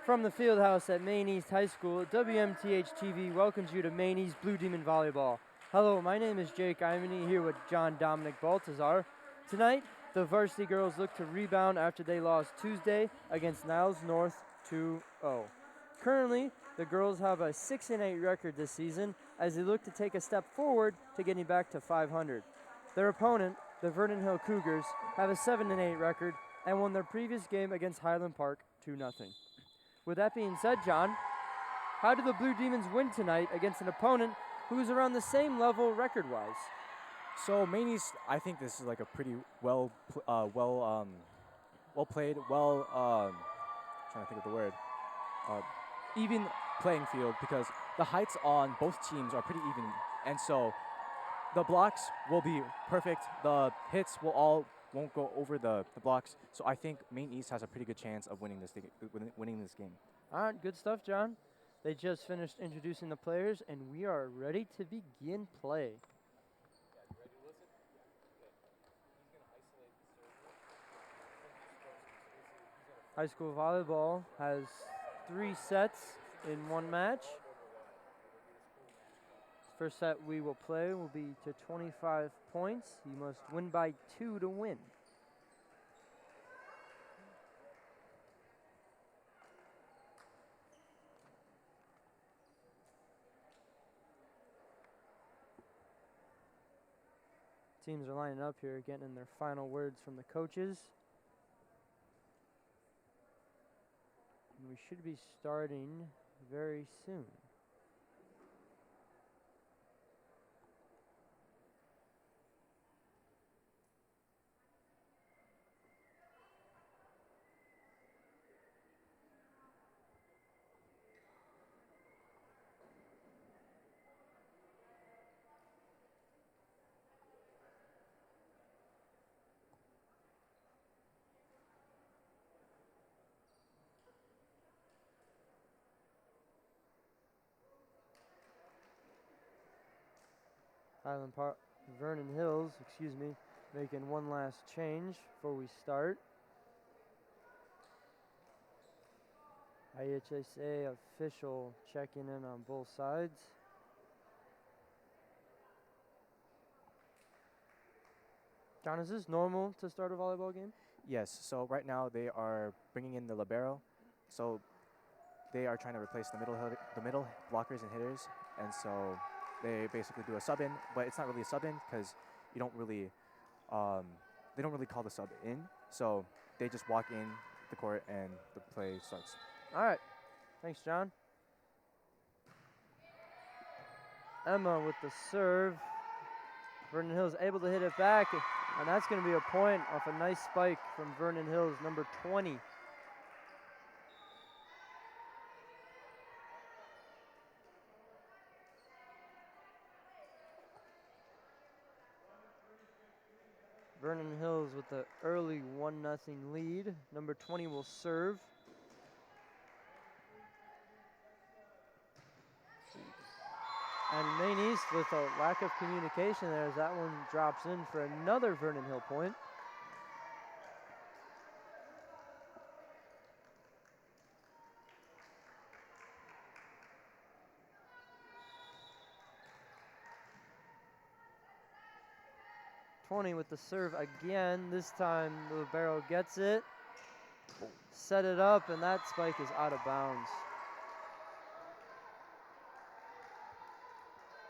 From the field house at Maine East High School, WMTH-TV welcomes you to Maine East Blue Demon Volleyball. Hello, my name is Jake Imany here with John Dominic Baltazar. Tonight, the Varsity girls look to rebound after they lost Tuesday against Niles North 2-0. Currently, the girls have a 6-8 record this season as they look to take a step forward to getting back to 500. Their opponent, the Vernon Hills Cougars, have a 7-8 record and won their previous game against Highland Park 2-0. With that being said, John, how did the Blue Demons win tonight against an opponent who is around the same level record-wise? So Maine East, I think this is like a pretty well played, trying to think of the word, even playing field, because the heights on both teams are pretty even, and so the blocks will be perfect. The hits won't go over the blocks. So I think Maine East has a pretty good chance of winning this game. All right, good stuff, John. They just finished introducing the players, and we are ready to begin play. High school volleyball has 3 sets in one match. First set we will play will be to 25 points. You must win by 2 to win. Teams are lining up here, getting in their final words from the coaches. And we should be starting very soon. Vernon Hills, making one last change before we start. IHSA official checking in on both sides. John, is this normal to start a volleyball game? Yes, so right now they are bringing in the libero. So they are trying to replace the middle blockers and hitters, and so they basically do a sub in, but it's not really a sub in because they don't really call the sub in. So they just walk in the court and the play starts. All right, thanks, John. Emma with the serve. Vernon Hills able to hit it back, and that's going to be a point off a nice spike from Vernon Hills, number 20. Vernon Hills with the early 1-0 lead. Number 20 will serve. And Maine East with a lack of communication there as that one drops in for another Vernon Hill point. With the serve again. This time the libero gets it. Set it up, and that spike is out of bounds.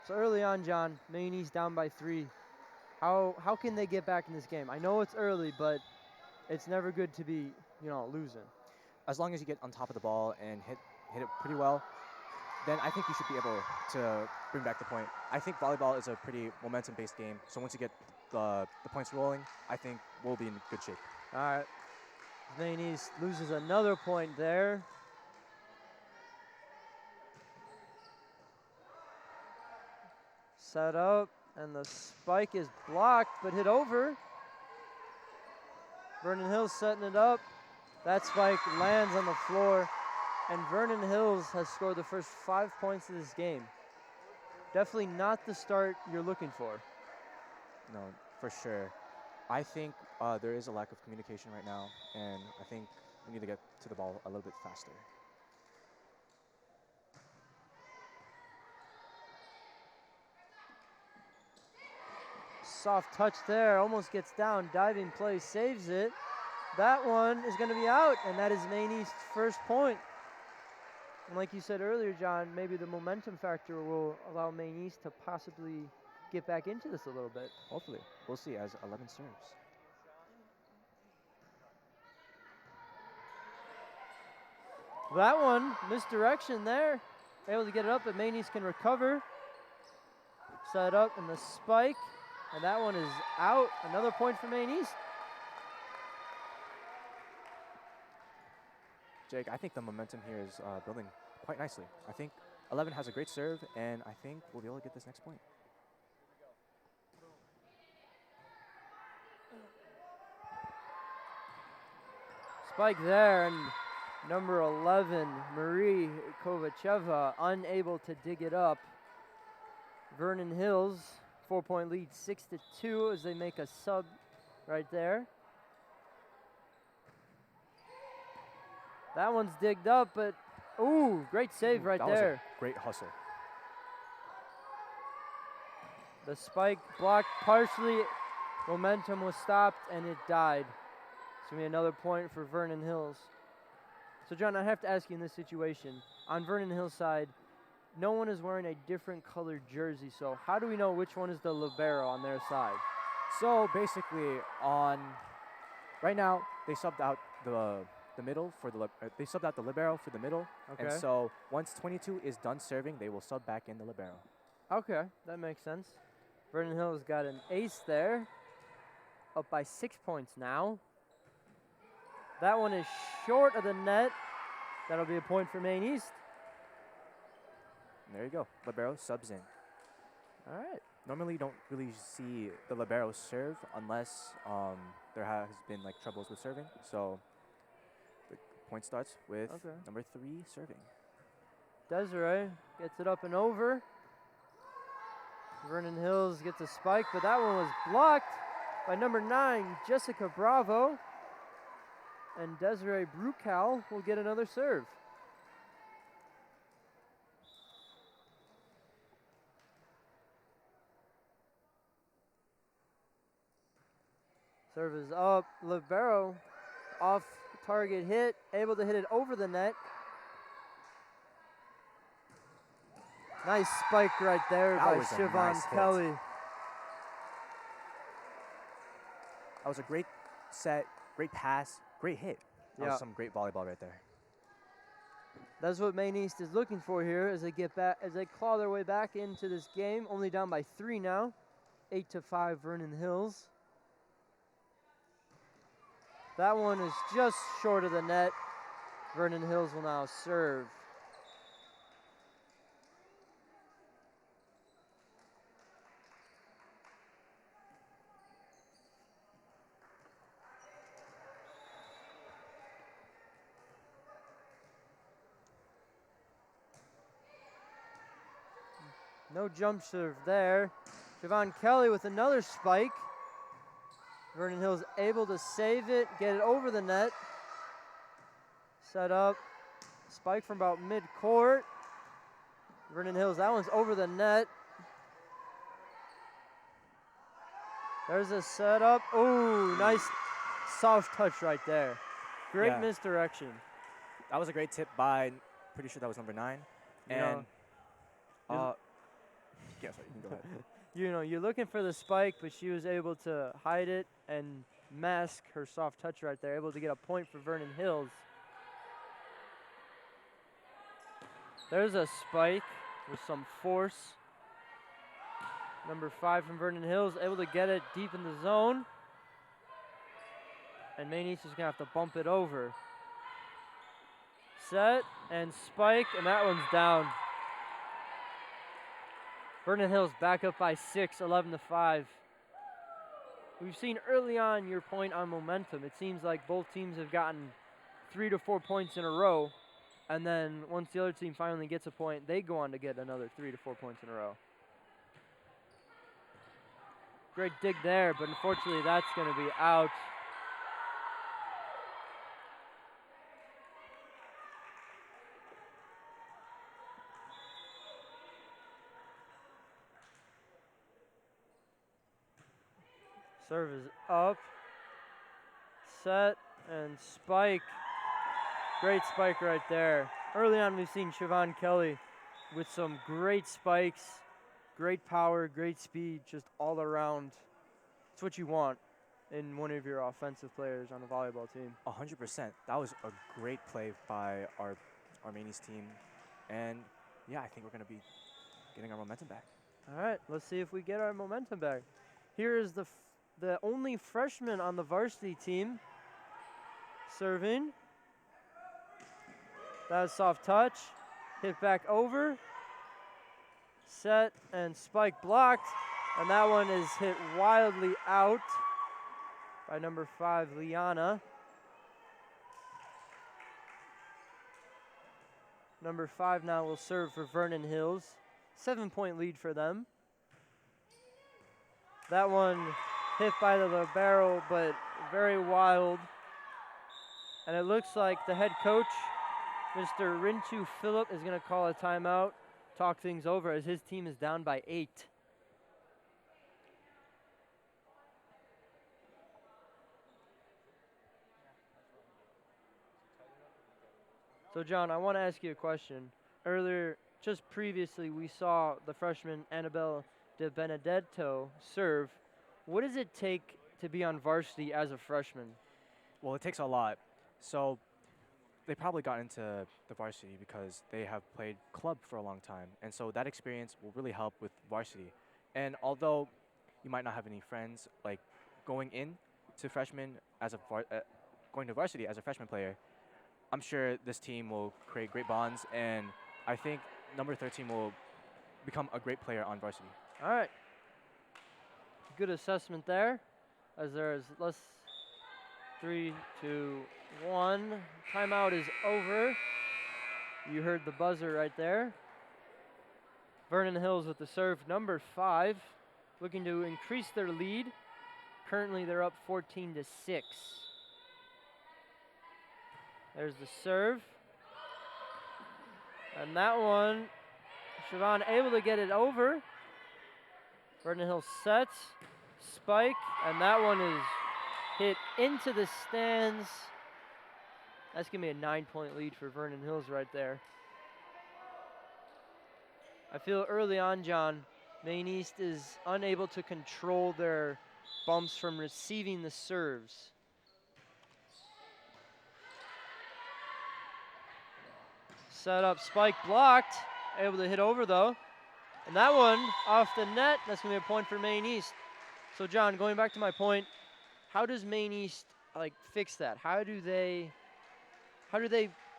So early on, John, Maine East down by 3. How can they get back in this game? I know it's early, but it's never good to be, losing. As long as you get on top of the ball and hit it pretty well, then I think you should be able to bring back the point. I think volleyball is a pretty momentum-based game, so once you get the points rolling, I think we'll be in good shape. All right. Maine East loses another point there. Set up, and the spike is blocked, but hit over. Vernon Hills setting it up. That spike lands on the floor, and Vernon Hills has scored the first 5 points of this game. Definitely not the start you're looking for. No, for sure. I think there is a lack of communication right now, and I think we need to get to the ball a little bit faster. soft touch there, almost gets down, diving play, saves it. That one is going to be out, and that is Maine East's first point. And like you said earlier, John, maybe the momentum factor will allow Maine East to possibly get back into this a little bit. Hopefully. We'll see as 11 serves. That one, misdirection there. Able to get it up, but Maine East can recover. Set up and the spike, and that one is out. Another point for Maine East. Jake, I think the momentum here is building quite nicely. I think 11 has a great serve, and I think we'll be able to get this next point. Spike there, and number 11, Marie Kovacheva, unable to dig it up. Vernon Hills, 4-point lead, 6-2 as they make a sub right there. That one's digged up, but ooh, great save right there. Was a great hustle. The spike blocked partially. Momentum was stopped, and it died. It's going to be another point for Vernon Hills. So, John, I have to ask you in this situation. On Vernon Hills' side, no one is wearing a different colored jersey, so how do we know which one is the libero on their side? So, basically, right now, they subbed out the middle for they subbed out the libero for the middle. Okay. And so, once 22 is done serving, they will sub back in the libero. Okay, that makes sense. Vernon Hills got an ace there. Up by 6 points now. That one is short of the net. That'll be a point for Maine East. And there you go. Libero subs in. All right. Normally, you don't really see the libero serve unless there has been like troubles with serving. So the point starts with number 3 serving. Desiree gets it up and over. Vernon Hills gets a spike, but that one was blocked by number 9, Jessica Bravo. And Desiree Brucal will get another serve. Serve is up. Libero off target hit, able to hit it over the net. Nice spike right there by Siobhan Kelly. That was a great set, great pass, great hit. That Yeah. was some great volleyball right there. That's what Maine East is looking for here as they get back, as they claw their way back into this game. Only down by 3 now, 8-5 Vernon Hills. That one is just short of the net. Vernon Hills will now serve. No jump serve there. Siobhan Kelly with another spike. Vernon Hills able to save it, get it over the net. Set up. Spike from about mid-court. Vernon Hills, that one's over the net. There's a setup. Ooh, nice soft touch right there. Great misdirection. That was a great tip by, pretty sure that was number 9. And, yeah, sorry, you can go ahead. You know, you're looking for the spike, but she was able to hide it and mask her soft touch right there, able to get a point for Vernon Hills. There's a spike with some force. Number 5 from Vernon Hills, able to get it deep in the zone. And Maine East is going to have to bump it over. Set and spike, and that one's down. Vernon Hills back up by 6, 11-5. We've seen early on your point on momentum. It seems like both teams have gotten 3 to 4 points in a row, and then once the other team finally gets a point, they go on to get another 3 to 4 points in a row. Great dig there, but unfortunately that's going to be out. Serve is up. Set and spike. Great spike right there. Early on, we've seen Siobhan Kelly with some great spikes, great power, great speed, just all around. It's what you want in one of your offensive players on a volleyball team. 100%. That was a great play by our Maine East team. And yeah, I think we're going to be getting our momentum back. All right, let's see if we get our momentum back. Here is the only freshman on the varsity team serving. That is soft touch. Hit back over. Set and spike blocked. And that one is hit wildly out by number 5, Liana. Number 5 now will serve for Vernon Hills. 7-point lead for them. That one hit by the libero, but very wild. And it looks like the head coach, Mr. Rintu Phillip, is going to call a timeout, talk things over as his team is down by 8. So, John, I want to ask you a question. Earlier, just previously, we saw the freshman Annabelle De Benedetto serve. What does it take to be on varsity as a freshman? Well, it takes a lot. So they probably got into the varsity because they have played club for a long time. And so that experience will really help with varsity. And although you might not have any friends, like going in to freshman as a going to varsity as a freshman player, I'm sure this team will create great bonds, and I think number 13 will become a great player on varsity. All right. Good assessment there. As there is 3, 2, 1. Timeout is over. You heard the buzzer right there. Vernon Hills with the serve, number 5, looking to increase their lead. Currently, they're up 14-6. There's the serve. And that one, Siobhan able to get it over. Vernon Hills sets, spike, and that one is hit into the stands. That's going to be a 9-point lead for Vernon Hills right there. I feel early on, John, Maine East is unable to control their bumps from receiving the serves. Set up, spike blocked. Able to hit over though. And that one off the net, that's gonna be a point for Maine East. So John, going back to my point, how does Maine East fix that? How do they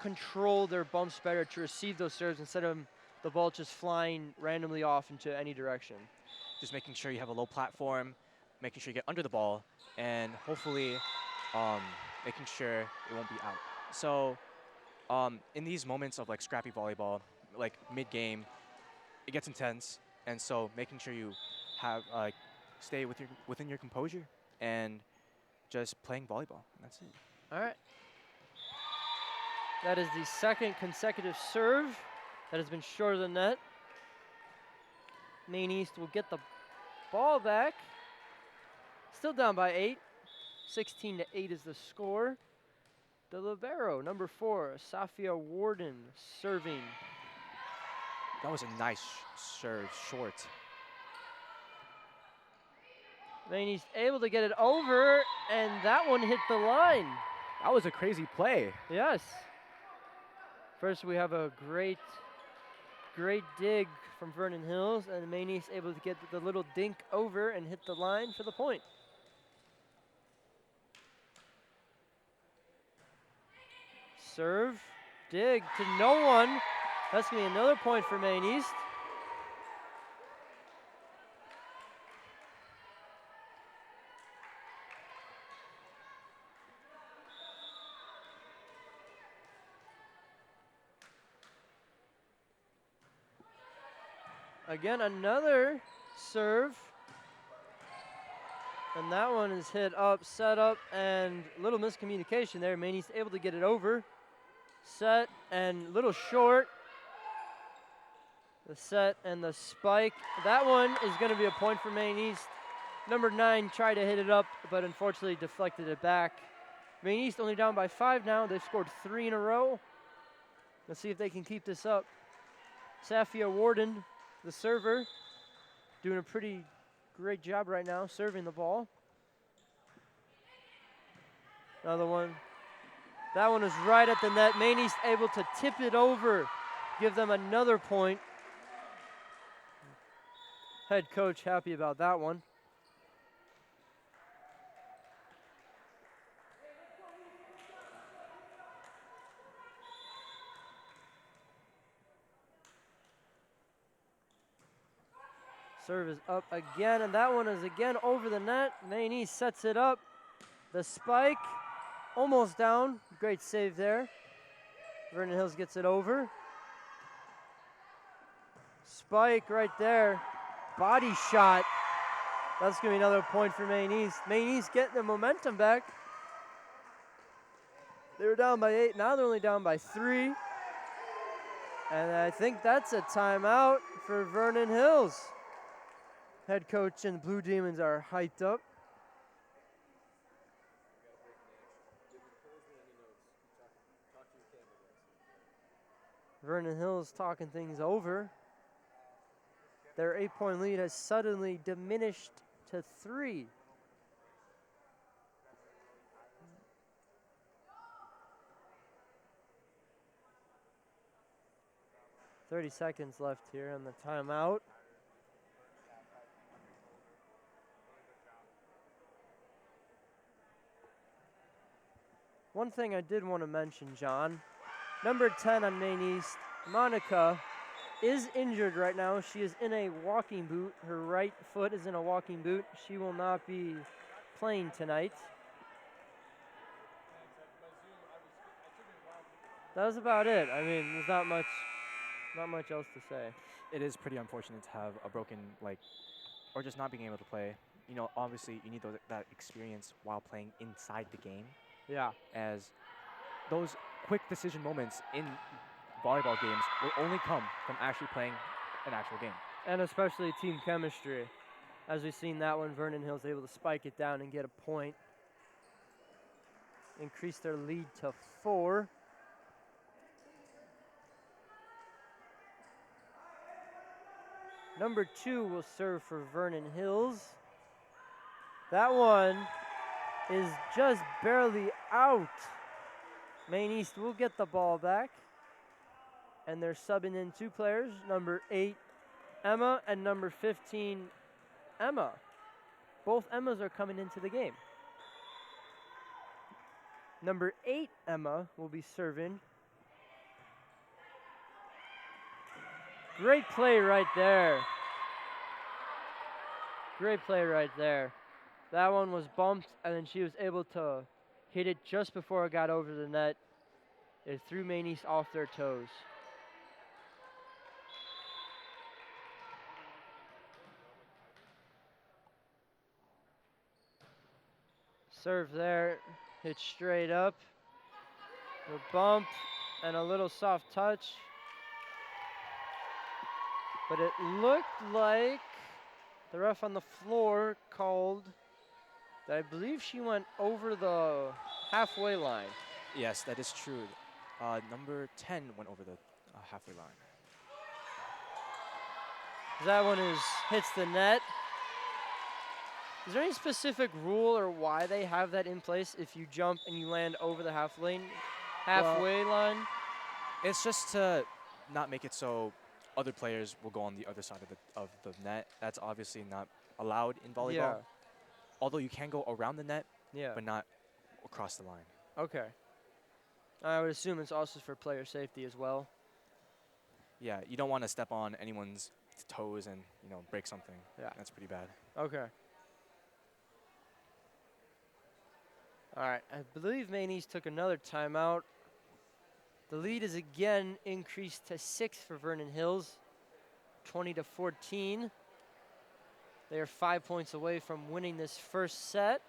control their bumps better to receive those serves instead of the ball just flying randomly off into any direction? Just making sure you have a low platform, making sure you get under the ball, and hopefully making sure it won't be out. So in these moments of scrappy volleyball, mid-game, it gets intense, and so making sure you have stay within your composure and just playing volleyball. That's it. All right. That is the second consecutive serve that has been short of the net. Maine East will get the ball back. Still down by 8. 16-8 is the score. The libero, number 4, Safia Warden, serving. That was a nice serve, short. Maine East able to get it over, and that one hit the line. That was a crazy play. Yes. First, we have a great dig from Vernon Hills, and Maine East able to get the little dink over and hit the line for the point. Serve, dig to no one. That's going to be another point for Maine East. Again, another serve. And that one is hit up, set up, and a little miscommunication there. Maine East able to get it over. Set and little short. The set and the spike. That one is going to be a point for Maine East. Number 9 tried to hit it up, but unfortunately deflected it back. Maine East only down by 5 now. They've scored 3 in a row. Let's see if they can keep this up. Safia Warden, the server, doing a pretty great job right now serving the ball. Another one. That one is right at the net. Maine East able to tip it over, give them another point. Head coach happy about that one. Serve is up again, and that one is again over the net. Maine East sets it up. The spike, almost down. Great save there. Vernon Hills gets it over. Spike right there. Body shot. That's going to be another point for Maine East. Maine East getting the momentum back. They were down by 8. Now they're only down by 3. And I think that's a timeout for Vernon Hills. Head coach and Blue Demons are hyped up. Vernon Hills talking things over. Their 8-point lead has suddenly diminished to 3. "30 seconds left here on the timeout. One thing I did want to mention, John, number 10 on Maine East, Monica, is injured right now. She is in a walking boot. Her right foot is in a walking boot. She will not be playing tonight. That was about it. I mean, there's not much else to say. It is pretty unfortunate to have a broken leg or just not being able to play. You know, obviously you need that experience while playing inside the game, Yeah. as those quick decision moments in volleyball games will only come from actually playing an actual game. And especially team chemistry. As we've seen that one, Vernon Hills able to spike it down and get a point. Increase their lead to 4. Number 2 will serve for Vernon Hills. That one is just barely out. Maine East will get the ball back. And they're subbing in 2 players, number 8, Emma, and number 15, Emma. Both Emmas are coming into the game. Number 8, Emma, will be serving. Great play right there. Great play right there. That one was bumped, and then she was able to hit it just before it got over the net. It threw Maine East off their toes. Serve there, hit straight up. A bump and a little soft touch. But it looked like the ref on the floor called that I believe she went over the halfway line. Yes, that is true. Number 10 went over the halfway line. That one hits the net. Is there any specific rule or why they have that in place if you jump and you land over the halfway line? It's just to not make it so other players will go on the other side of the net. That's obviously not allowed in volleyball. Yeah. Although you can go around the net, Yeah. but not across the line. Okay. I would assume it's also for player safety as well. Yeah, you don't want to step on anyone's toes and, break something. Yeah. That's pretty bad. Okay. All right, I believe Maine East took another timeout. The lead is again increased to 6 for Vernon Hills, 20-14. They are 5 points away from winning this first set.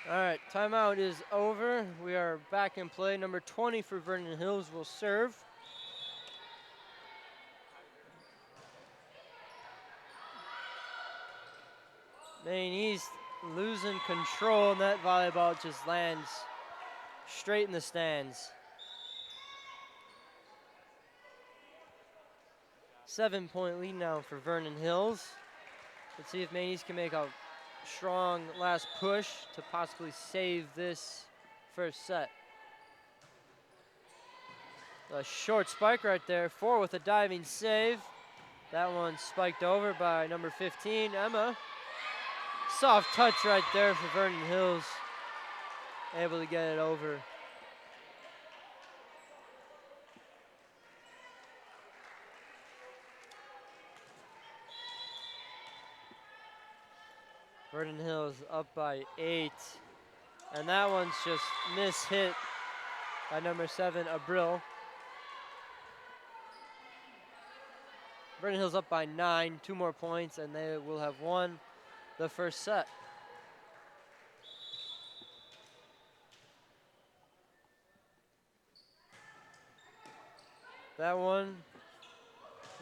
All right, timeout is over. We are back in play. Number 20 for Vernon Hills will serve. Maine East losing control, and that volleyball just lands straight in the stands. 7-point lead now for Vernon Hills. Let's see if Maine East can make a strong last push to possibly save this first set. A short spike right there. 4 with a diving save. That one spiked over by number 15, Emma. Soft touch right there for Vernon Hills. Able to get it over. Vernon Hills up by 8. And that one's just mishit by number 7, Abril. Vernon Hills up by 9, 2 more points, and they will have won the first set. That one,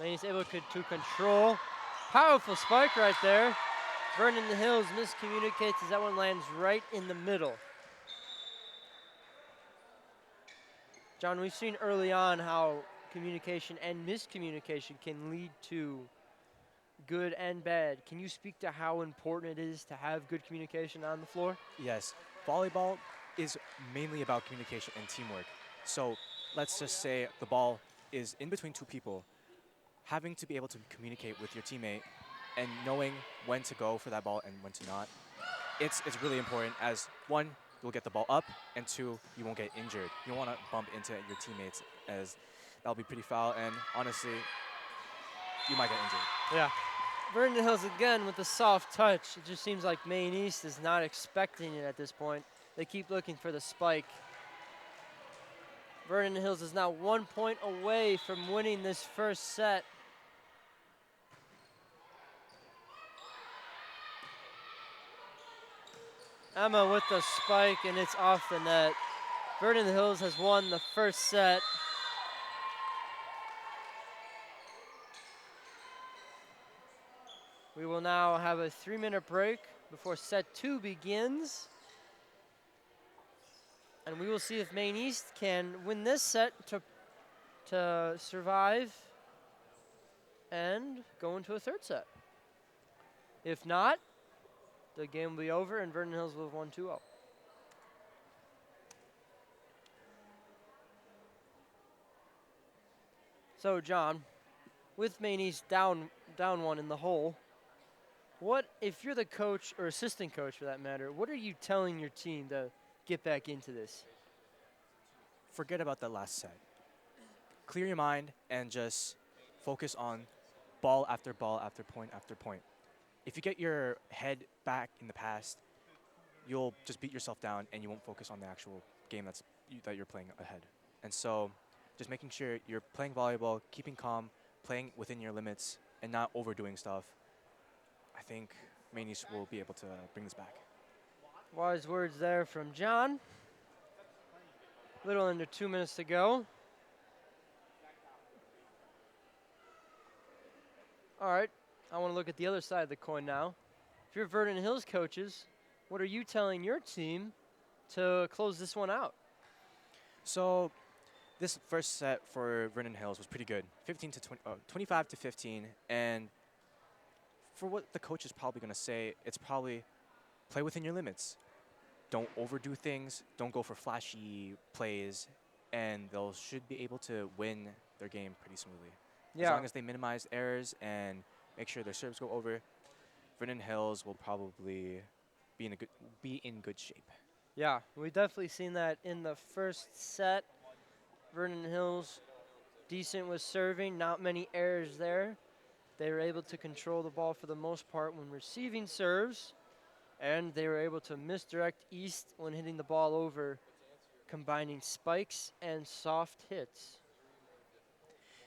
Maine's able to control. Powerful spike right there. Vernon Hills miscommunicates as that one lands right in the middle. John, we've seen early on how communication and miscommunication can lead to good and bad. Can you speak to how important it is to have good communication on the floor? Yes, volleyball is mainly about communication and teamwork. So let's just say the ball is in between 2 people. Having to be able to communicate with your teammate and knowing when to go for that ball and when to not, it's really important, as 1, you'll get the ball up, and 2, you won't get injured. You don't want to bump into your teammates, as that'll be pretty foul, and honestly, you might get injured. Yeah. Vernon Hills again with the soft touch. It just seems like Maine East is not expecting it at this point. They keep looking for the spike. Vernon Hills is now 1 point away from winning this first set. Emma with the spike, and it's off the net. Vernon Hills has won the first set. We will now have a 3-minute break before set 2 begins. And we will see if Maine East can win this set to survive and go into a third set. If not, the game will be over and Vernon Hills will have won 2-0. So, John, with Maine East down 1 in the hole, what, if you're the coach or assistant coach for that matter, what are you telling your team to get back into this? Forget about that last set. Clear your mind and just focus on ball after ball after point after point. If you get your head back in the past, you'll just beat yourself down and you won't focus on the actual game that you're playing ahead. And so just making sure you're playing volleyball, keeping calm, playing within your limits, and not overdoing stuff. I think Maine East will be able to bring this back. Wise words there from John. Little under 2 minutes to go. All right, I want to look at the other side of the coin now. If you're Vernon Hills coaches, what are you telling your team to close this one out? So this first set for Vernon Hills was pretty good, 25 to 15, and for what the coach is probably going to say, it's probably play within your limits. Don't overdo things, don't go for flashy plays, and they should be able to win their game pretty smoothly. Yeah. As long as they minimize errors and make sure their serves go over, Vernon Hills will probably be in good shape. Yeah, we definitely seen that in the first set. Vernon Hills, decent with serving, not many errors there. They were able to control the ball for the most part when receiving serves, and they were able to misdirect East when hitting the ball over, combining spikes and soft hits.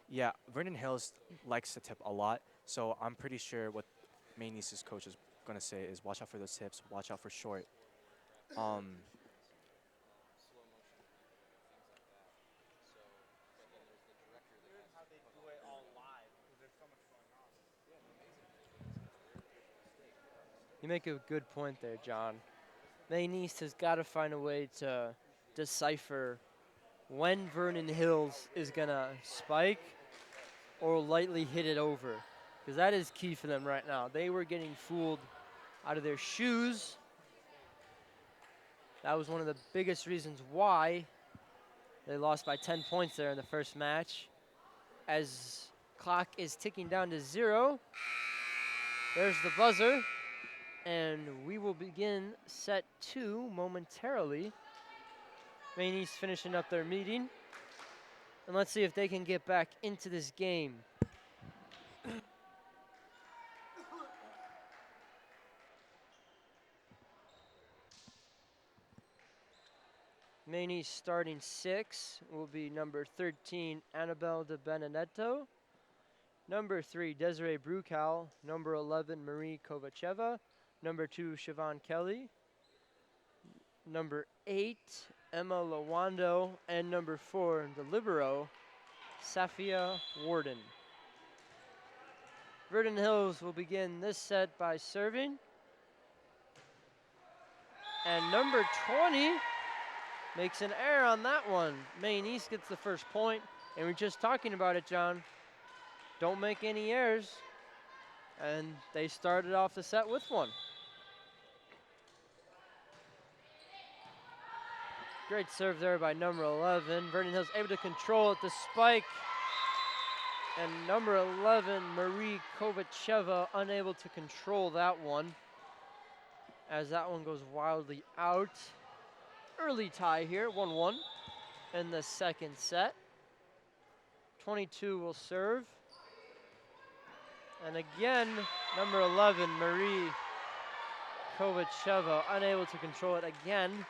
Yeah, Vernon Hills likes to tip a lot, so I'm pretty sure what Maine East's coach is going to say is watch out for those tips, watch out for short. Um, You make a good point there, John. Maine East has got to find a way to decipher when Vernon Hills is going to spike or lightly hit it over, because that is key for them right now. They were getting fooled out of their shoes. That was one of the biggest reasons why they lost by 10 points there in the first match. As clock is ticking down to 0, there's the buzzer, and we will begin set 2 momentarily. Maine East finishing up their meeting, and let's see if they can get back into this game. Maine East starting 6 will be number 13, Annabelle De Benedetto. Number 3, Desiree Brucal. Number 11, Marie Kovacheva. Number 2, Siobhan Kelly. Number 8, Emma Lawando. And number 4, the libero, Safia Warden. Vernon Hills will begin this set by serving. And number 20 makes an error on that one. Maine East gets the first point, and we're just talking about it, John. Don't make any errors. And they started off the set with one. Great serve there by number 11. Vernon Hills able to control it, the spike. And number 11, Marie Kovacheva, unable to control that one, as that one goes wildly out. Early tie here, 1-1 in the second set. 22 will serve. And again, number 11, Marie Kovacheva, unable to control it again.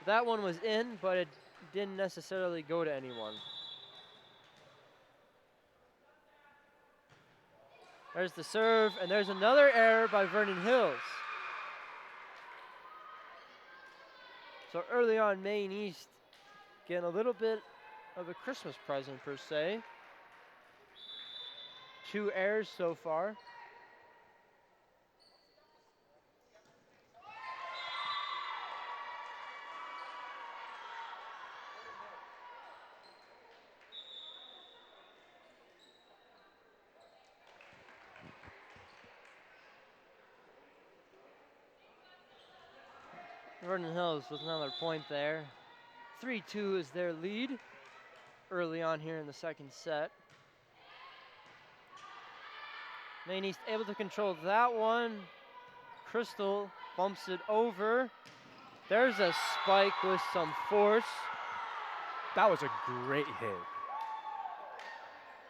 That one was in, but it didn't necessarily go to anyone. There's the serve, and there's another error by Vernon Hills. So early on, Maine East getting a little bit of a Christmas present, per se. 2 errors so far. Vernon Hills with another point there. 3-2 is their lead early on here in the second set. Maine East able to control that one. Crystal bumps it over. There's a spike with some force. that was a great hit.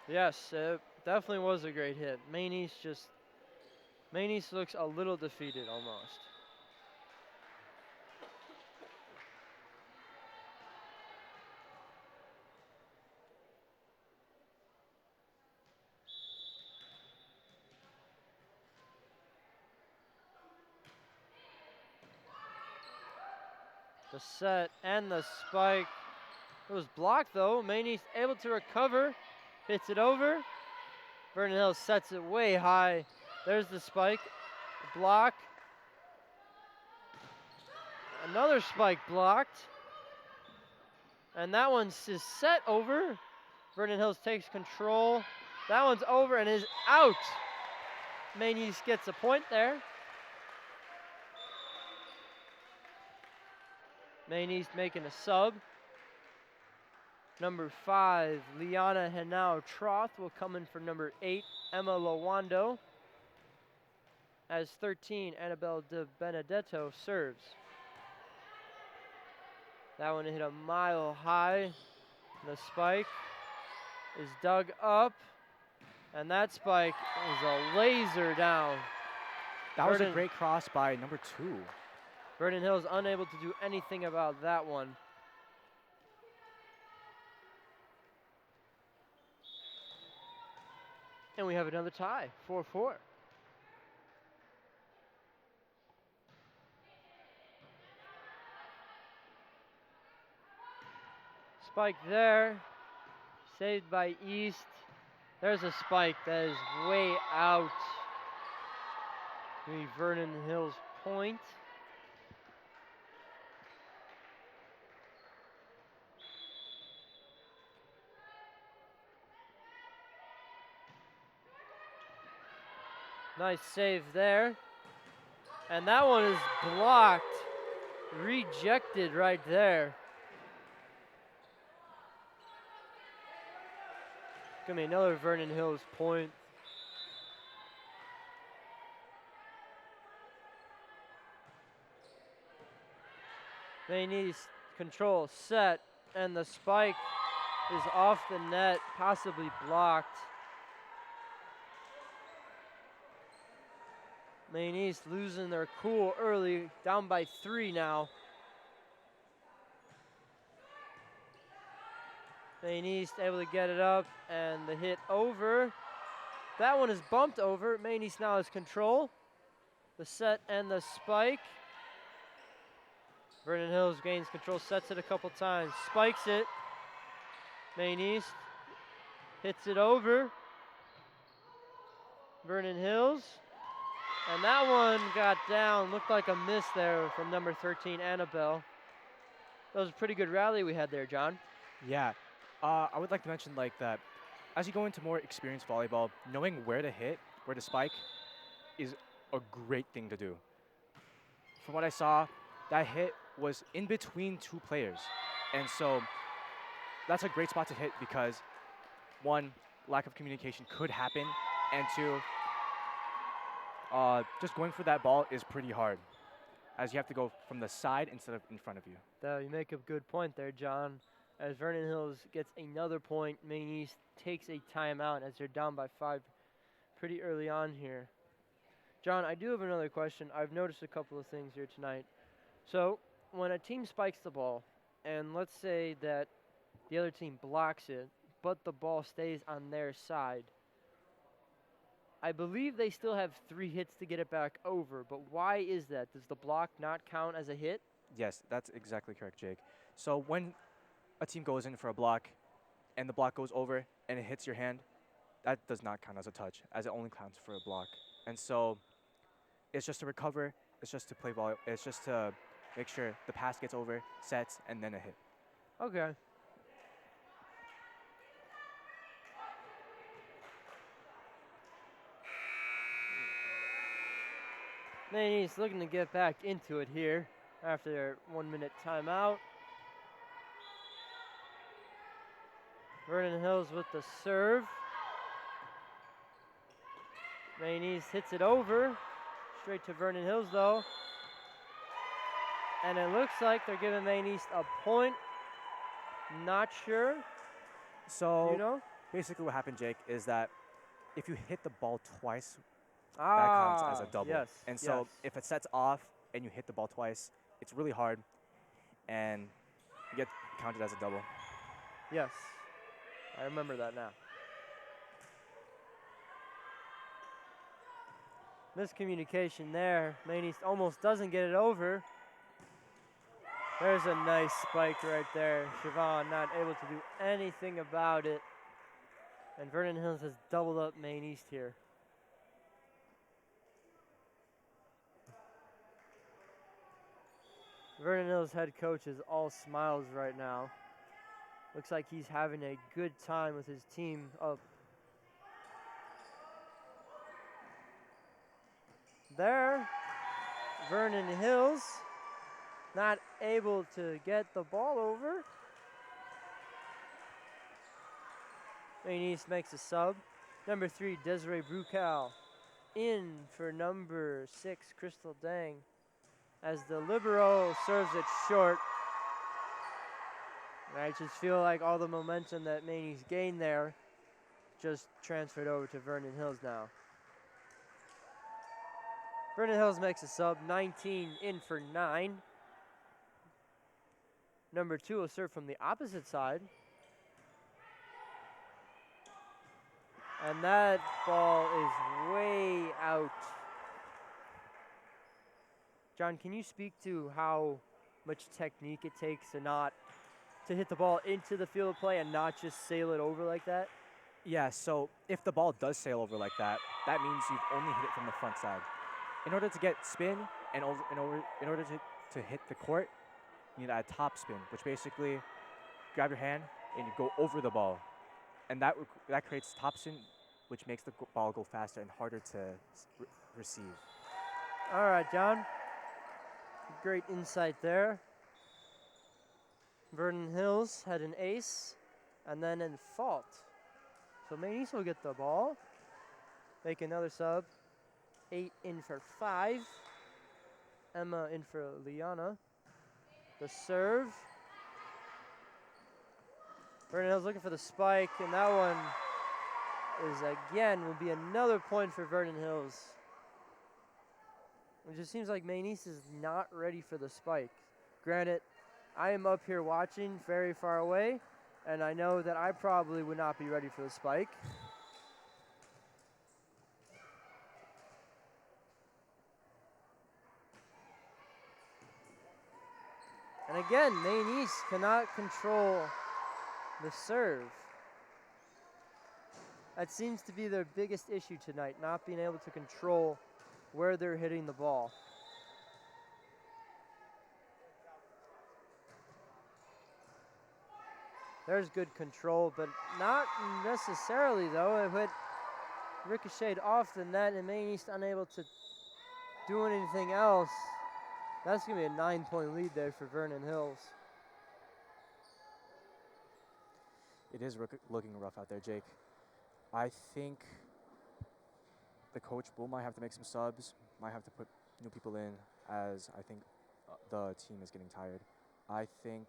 Yes, it definitely was a great hit. Maine East looks a little defeated almost. The set and the spike. It was blocked though. Maine East able to recover. Hits it over. Vernon Hills sets it way high. There's the spike. Block. Another spike blocked. And that one's is set over. Vernon Hills takes control. That one's over and is out. Maine East gets a point there. Maine East making a sub. Number 5, Liana Henao Troth will come in for number 8, Emma Lawando. As 13, Annabelle De Benedetto serves. That one hit a mile high. The spike is dug up. And that spike is a laser down. That was a great cross by number 2. Vernon Hills unable to do anything about that one. And we have another tie, 4-4. Spike there. Saved by East. There's a spike that is way out. The Vernon Hills point. Nice save there. And that one is blocked. Rejected right there. Gonna be another Vernon Hills point. Maine East control, set, and the spike is off the net, possibly blocked. Maine East losing their cool early, down by 3 now. Maine East able to get it up, and the hit over. That one is bumped over. Maine East now has control. The set and the spike. Vernon Hills gains control, sets it a couple times, spikes it. Maine East hits it over. Vernon Hills. And that one got down, looked like a miss there from number 13, Annabelle. That was a pretty good rally we had there, John. Yeah. I would like to mention like that as you go into more experienced volleyball, knowing where to hit, where to spike is a great thing to do. From what I saw, that hit was in between 2 players. And so that's a great spot to hit because 1, lack of communication could happen, and 2, just going for that ball is pretty hard as you have to go from the side instead of in front of you. You make a good point there, John. As Vernon Hills gets another point, Maine East takes a timeout as they're down by 5 pretty early on here. John, I do have another question. I've noticed a couple of things here tonight. So when a team spikes the ball, and let's say that the other team blocks it, but the ball stays on their side, I believe they still have 3 hits to get it back over, but why is that? Does the block not count as a hit? Yes, that's exactly correct, Jake. So when a team goes in for a block and the block goes over and it hits your hand, that does not count as a touch, as it only counts for a block. And so it's just to recover, it's just to play ball, it's just to make sure the pass gets over, sets, and then a hit. Okay. Maine East looking to get back into it here after their 1-minute timeout. Vernon Hills with the serve. Maine East hits it over. Straight to Vernon Hills though. And it looks like they're giving Maine East a point. Not sure. So you know? basically what happened, Jake, is that if you hit the ball twice, that Ah, counts as a double. yes, And so yes. if it sets off and you hit the ball twice, it's really hard and you get counted as a double. Yes, I remember that now. Miscommunication there. Maine East almost doesn't get it over. There's a nice spike right there. Siobhan not able to do anything about it. And Vernon Hills has doubled up Maine East here. Vernon Hills head coach is all smiles right now. Looks like he's having a good time with his team up. There, Vernon Hills not able to get the ball over. Maine East makes a sub. Number 3, Desiree Brucal in for number 6, Crystal Dang, as the libero serves it short. And I just feel like all the momentum that Maine East gained there just transferred over to Vernon Hills now. Vernon Hills makes a sub, 19 in for 9. Number 2 will serve from the opposite side. And that ball is way out. John, can you speak to how much technique it takes to not to hit the ball into the field of play and not just sail it over like that? Yeah, so if the ball does sail over like that, that means you've only hit it from the front side. In order to get spin and in order to hit the court, you need a top spin, which basically grab your hand and you go over the ball. And that creates top spin, which makes the ball go faster and harder to receive. All right, John. Great insight there. Vernon Hills had an ace and then in fault. So Maine East will get the ball. Make another sub. 8 in for 5. Emma in for Liana. The serve. Vernon Hills looking for the spike, and that one will be another point for Vernon Hills. It just seems like Maine East is not ready for the spike. Granted, I am up here watching very far away, and I know that I probably would not be ready for the spike. And again, Maine East cannot control the serve. That seems to be their biggest issue tonight, not being able to control where they're hitting the ball. There's good control, but not necessarily though. It went ricocheted off the net and Maine East unable to do anything else. That's going to be a 9-point lead there for Vernon Hills. It is looking rough out there, Jake. I think the coach might have to make some subs, might have to put new people in, as I think the team is getting tired. I think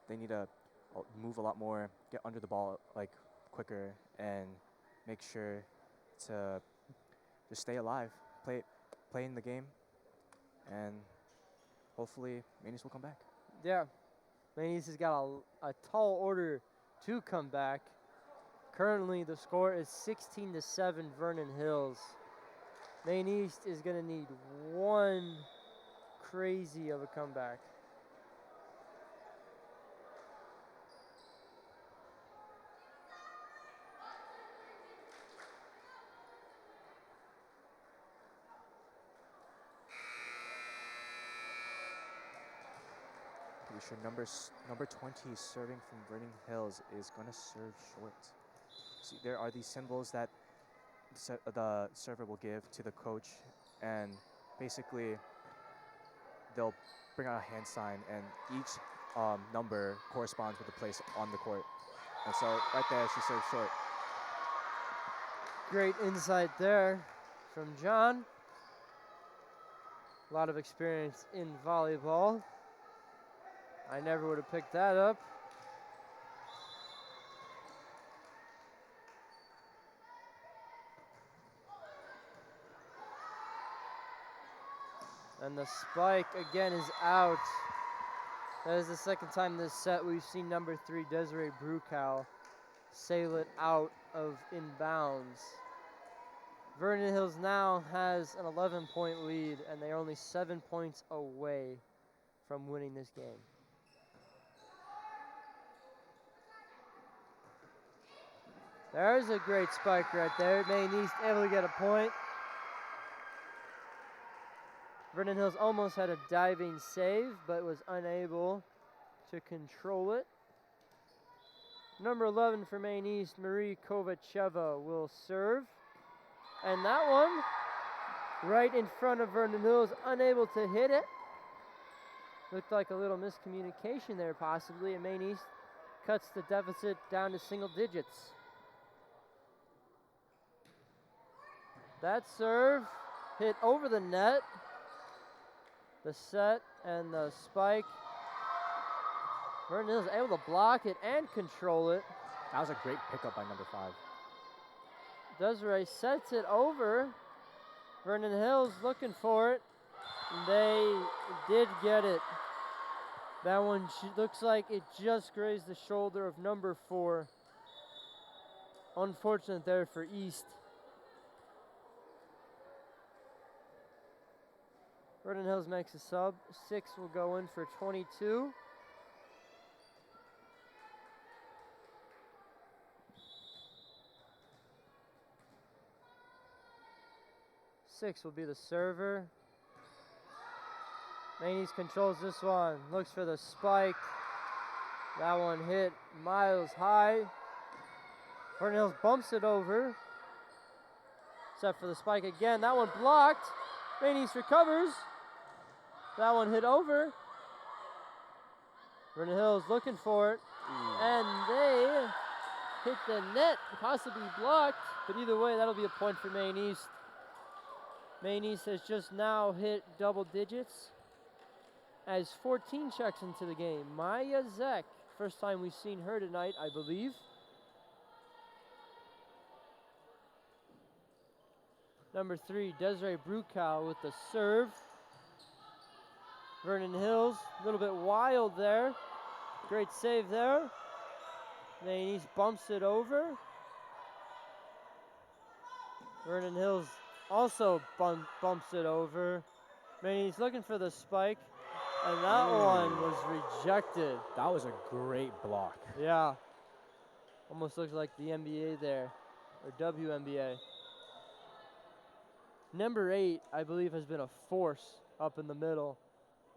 they need to move a lot more, get under the ball quicker, and make sure to just stay alive, play in the game, and hopefully Maine East will come back. Yeah, Maine East has got a tall order to come back. Currently, the score is 16-7 Vernon Hills. Maine East is going to need one crazy of a comeback. Pretty sure number 20 serving from Vernon Hills is going to serve short. See, there are these symbols that the server will give to the coach, and basically they'll bring out a hand sign, and each number corresponds with the place on the court. And so right there, she served short. Great insight there from John. A lot of experience in volleyball. I never would have picked that up. And the spike again is out. That is the second time this set we've seen number 3 Desiree Brucow sail it out of inbounds. Vernon Hills now has an 11-point lead, and they're only 7 points away from winning this game. There's a great spike right there. Maine East able to get a point. Vernon Hills almost had a diving save, but was unable to control it. Number 11 for Maine East, Marie Kovacheva will serve. And that one, right in front of Vernon Hills, unable to hit it. Looked like a little miscommunication there possibly, and Maine East cuts the deficit down to single digits. That serve hit over the net. The set and the spike. Vernon Hills able to block it and control it. That was a great pickup by number 5. Desiree sets it over. Vernon Hills looking for it. They did get it. That one looks like it just grazed the shoulder of number 4. Unfortunate there for East. Vernon Hills makes a sub. 6 will go in for 22. 6 will be the server. Maine East controls this one. Looks for the spike. That one hit miles high. Vernon Hills bumps it over. Set for the spike again. That one blocked. Maine East recovers. That one hit over. Vernon Hills looking for it. And they hit the net, possibly blocked. But either way, that'll be a point for Maine East. Maine East has just now hit double digits as 14 checks into the game. Maya Zek, first time we've seen her tonight, I believe. Number 3, Desiree Brukow with the serve. Vernon Hills, a little bit wild there. Great save there. Maine East bumps it over. Vernon Hills also bumps it over. Maine East looking for the spike, and that one was rejected. That was a great block. Yeah. Almost looks like the NBA there, or WNBA. Number 8, I believe, has been a force up in the middle.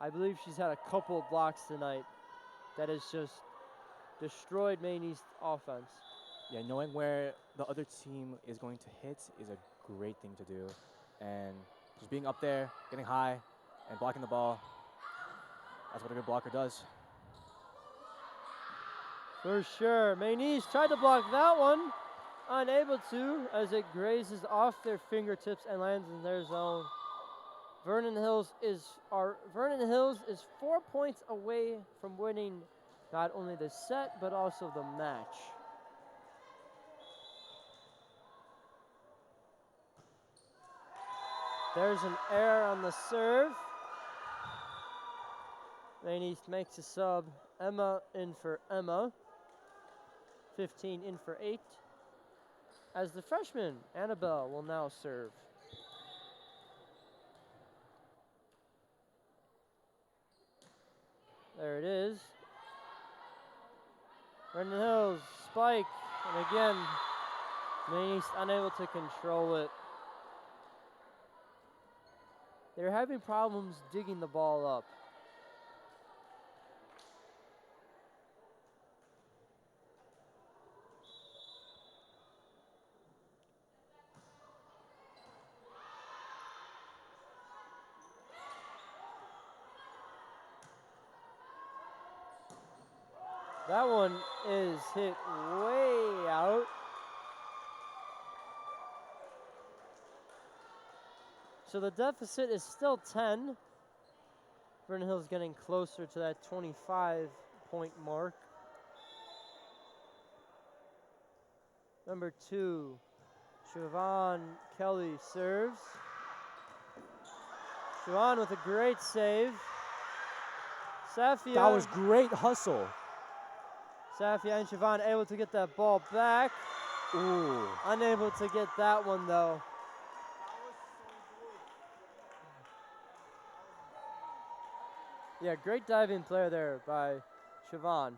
I believe she's had a couple of blocks tonight that has just destroyed Maine East offense. Yeah, knowing where the other team is going to hit is a great thing to do. And just being up there, getting high, and blocking the ball, that's what a good blocker does. For sure. Maine East tried to block that one. Unable to, as it grazes off their fingertips and lands in their zone. Vernon Hills is 4 points away from winning not only the set, but also the match. There's an error on the serve. Maine East makes a sub. Emma in for Emma. 15 in for 8. As the freshman, Annabelle, will now serve. There it is. Vernon Hills, spike, and again, Maine East unable to control it. They're having problems digging the ball up. That one is hit way out. So the deficit is still 10. Vernon Hills getting closer to that 25-point mark. Number 2, Siobhan Kelly serves. Siobhan with a great save. Safia. That was great hustle. Safia and Siobhan able to get that ball back. Ooh. Unable to get that one though. Yeah, great diving player there by Siobhan.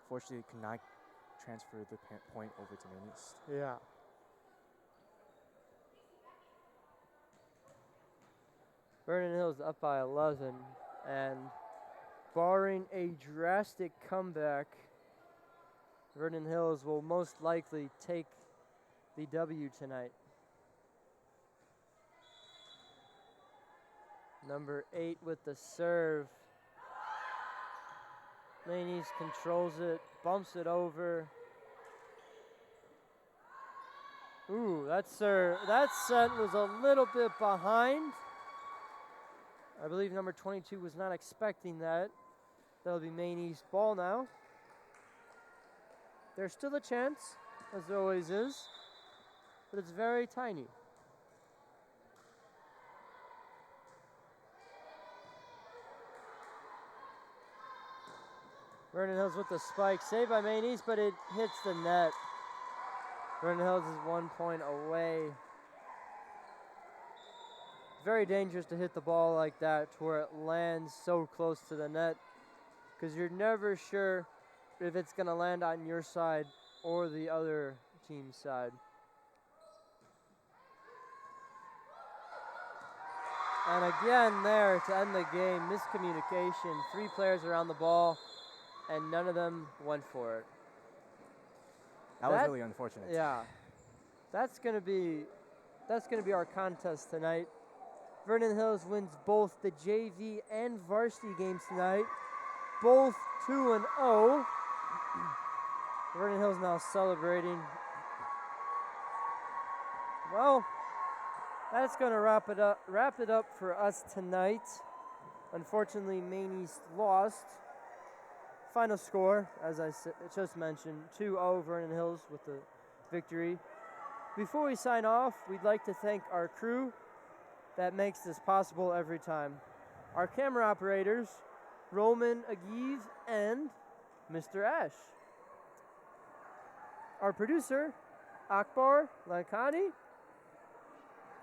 Fortunately, could not transfer the point over to Maine East. Yeah. Vernon Hills up by 11, and barring a drastic comeback, Vernon Hills will most likely take the W tonight. Number 8 with the serve. Maine East controls it, bumps it over. Ooh, that set was a little bit behind. I believe number 22 was not expecting that. That'll be Maine East ball now. There's still a chance, as there always is, but it's very tiny. Vernon Hills with the spike. Saved by Maine East, but it hits the net. Vernon Hills is 1 point away. Very dangerous to hit the ball like that to where it lands so close to the net, because you're never sure if it's going to land on your side or the other team's side. And again there to end the game, miscommunication. 3 players around the ball, and none of them went for it. That was really unfortunate. Yeah, that's gonna be our contest tonight. Vernon Hills wins both the JV and varsity games tonight, both 2-0. Vernon Hills now celebrating. Well, that's gonna wrap it up for us tonight. Unfortunately, Maine East lost. Final score, as I just mentioned, 2-0 Vernon Hills with the victory. Before we sign off, we'd like to thank our crew that makes this possible every time. Our camera operators, Roman Agiv and Mr. Ash. Our producer, Akbar Lankani.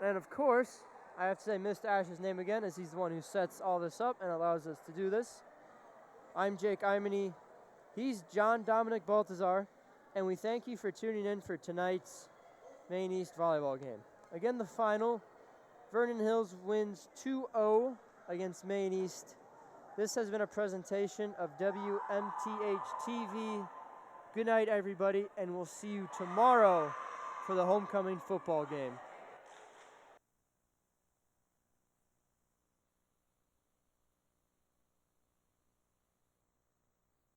And of course, I have to say Mr. Ash's name again, as he's the one who sets all this up and allows us to do this. I'm Jake Imany. He's John Dominic Baltazar. And we thank you for tuning in for tonight's Maine East volleyball game. Again, the final, Vernon Hills wins 2-0 against Maine East. This has been a presentation of WMTH-TV. Good night, everybody, and we'll see you tomorrow for the homecoming football game.